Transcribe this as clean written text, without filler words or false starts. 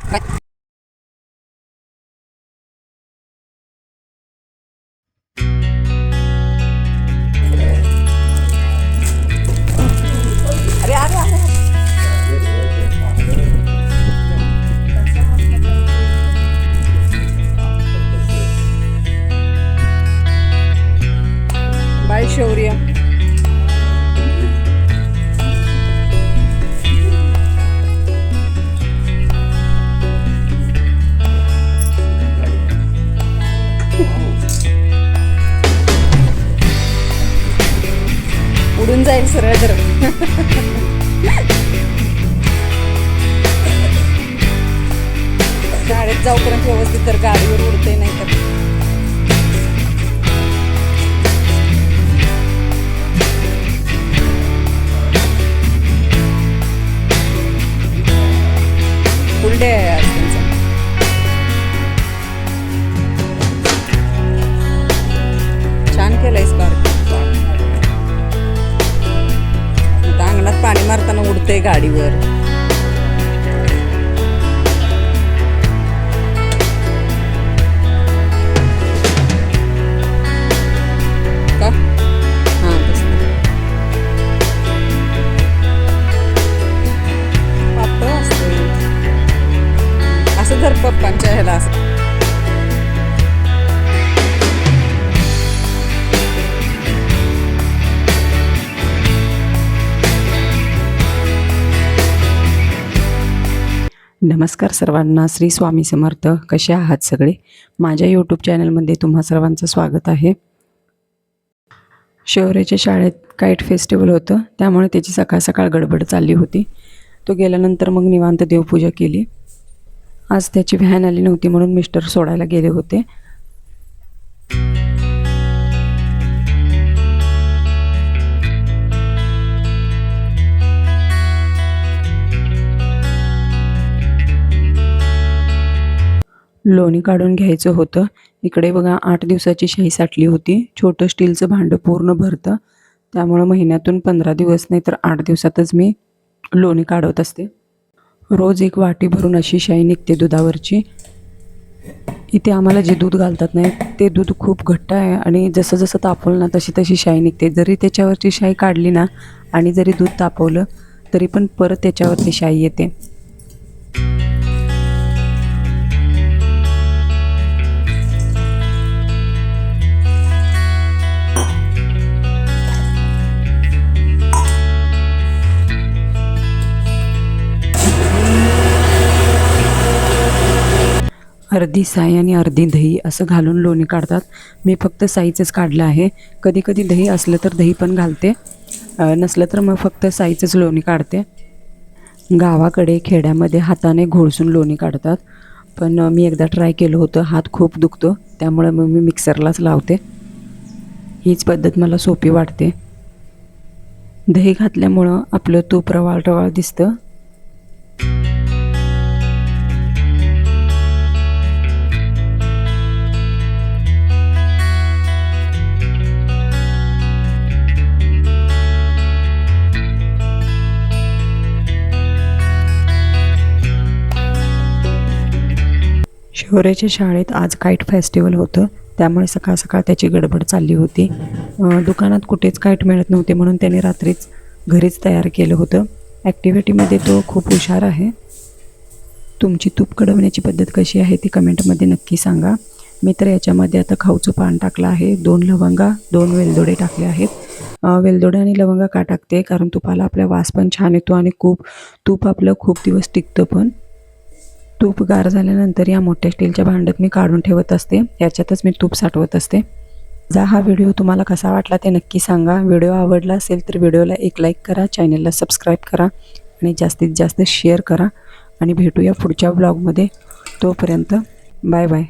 अरे अरे अरे बाय शौर्य. उडून जाईल सरळ तर. शाळेत जाऊपर्यंत व्यवस्थित तर गाडीवर उडते नाही तर. फुल डे आहे आज त्यांचा. छान केलंयस पार्क. अंगणात पाणी मारताना उडतंय गाडीवर. का हां तसं पातळ असते असं. जर पप्पांच्या ह्याला असं नमस्कार सर्वांना. श्री स्वामी समर्थ. कसे आहात सगळे? माझ्या यूट्यूब चॅनलमध्ये तुम्हा सर्वांचं स्वागत आहे. शौर्याच्या शाळेत काईट फेस्टिवल होतं त्यामुळे त्याची सकाळ सकाळ गडबड चालली होती. तो गेल्यानंतर मग निवांत देवपूजा केली. आज त्याची व्हॅन आली नव्हती म्हणून मिस्टर सोडायला गेले होते. लोणी काढून घ्यायचं होतं. इकडे बघा 8 दिवसाची शाई साठली होती. छोटं स्टीलचं भांडं पूर्ण भरतं त्यामुळं महिन्यातून 15 दिवस नाही तर 8 दिवसातच मी लोणी काढत असते. रोज 1 वाटी भरून अशी शाई निघते दुधावरची. इथे आम्हाला जे दूध घालतात नाही ते दूध खूप घट्ट आहे आणि जसं जसं तापवलं ना तशी तशी शाई निघते. जरी त्याच्यावरची शाई काढली ना आणि जरी दूध तापवलं तरी पण परत त्याच्यावरती शाई येते. अर्धी साई आणि अर्धी दही असं घालून लोणी काढतात. मी फक्त साईचंच काढलं आहे. कधी कधी दही असलं तर दही पण घालते, नसलं तर मग फक्त साईचंच लोणी काढते. गावाकडे खेड्यामध्ये हाताने घोळसून लोणी काढतात, पण मी एकदा ट्राय केलं होतं. हात खूप दुखतो त्यामुळे मग मी मिक्सरलाच लावते. हीच पद्धत मला सोपी वाटते. दही घातल्यामुळं आपलं तूप रवाळ रवाळ दिसतं. शौर्याच्या शाळेत आज काईट फेस्टिवल होतं त्यामुळे सकाळ सकाळ त्याची गडबड चालली होती. दुकानात कुठेच काईट मिळत नव्हते म्हणून त्याने रात्रीच घरीच तयार केलं होतं. ॲक्टिव्हिटीमध्ये तो खूप हुशार आहे. तुमची तूप कडवण्याची पद्धत कशी आहे ती कमेंटमध्ये नक्की सांगा. मी तर याच्यामध्ये आता खाऊचं पान टाकलं आहे, 2 लवंगा 2 वेलदोडे टाकले आहेत. वेलदोडे आणि लवंगा का टाकते कारण तुपाला आपला वास पण छान येतो आणि तूप आपलं खूप दिवस टिकतं पण. तूप गार झाल्यानंतर या मोठ्या स्टीलच्या भांड्यात मी काढून ठेवत असते. याच्यातच मी तूप साठवत असते. हा व्हिडिओ तुम्हाला कसा वाटला ते नक्की सांगा. व्हिडिओ आवडला असेल तर व्हिडिओला एक लाईक करा, चॅनलला सबस्क्राईब करा आणि जास्तीत जास्त शेअर करा आणि भेटूया पुढच्या ब्लॉगमध्ये. तोपर्यंत बाय बाय.